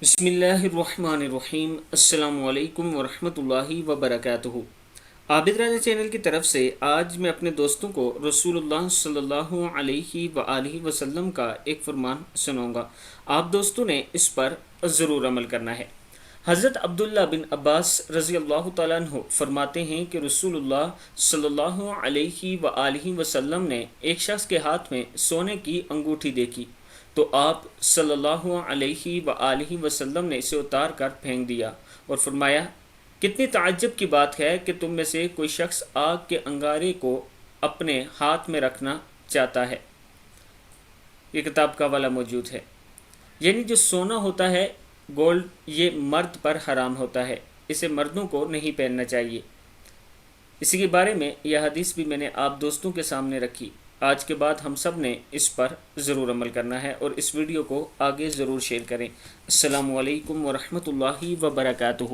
بسم اللہ الرحمن الرحیم۔ السلام علیکم ورحمۃ اللہ وبرکاتہ۔ عابد راجہ چینل کی طرف سے آج میں اپنے دوستوں کو رسول اللہ صلی اللہ علیہ وآلہ وسلم کا ایک فرمان سناؤں گا۔ آپ دوستوں نے اس پر ضرور عمل کرنا ہے۔ حضرت عبداللہ بن عباس رضی اللہ تعالیٰ عنہ فرماتے ہیں کہ رسول اللہ صلی اللہ علیہ وآلہ وسلم نے ایک شخص کے ہاتھ میں سونے کی انگوٹھی دیکھی تو آپ صلی اللہ علیہ وآلہ وسلم نے اسے اتار کر پھینک دیا اور فرمایا، کتنی تعجب کی بات ہے کہ تم میں سے کوئی شخص آگ کے انگارے کو اپنے ہاتھ میں رکھنا چاہتا ہے۔ یہ کتاب کا حوالہ موجود ہے۔ یعنی جو سونا ہوتا ہے، گولڈ، یہ مرد پر حرام ہوتا ہے، اسے مردوں کو نہیں پہننا چاہیے۔ اسی کے بارے میں یہ حدیث بھی میں نے آپ دوستوں کے سامنے رکھی۔ آج کے بعد ہم سب نے اس پر ضرور عمل کرنا ہے اور اس ویڈیو کو آگے ضرور شیئر کریں۔ السلام علیکم ورحمۃ اللہ وبرکاتہ۔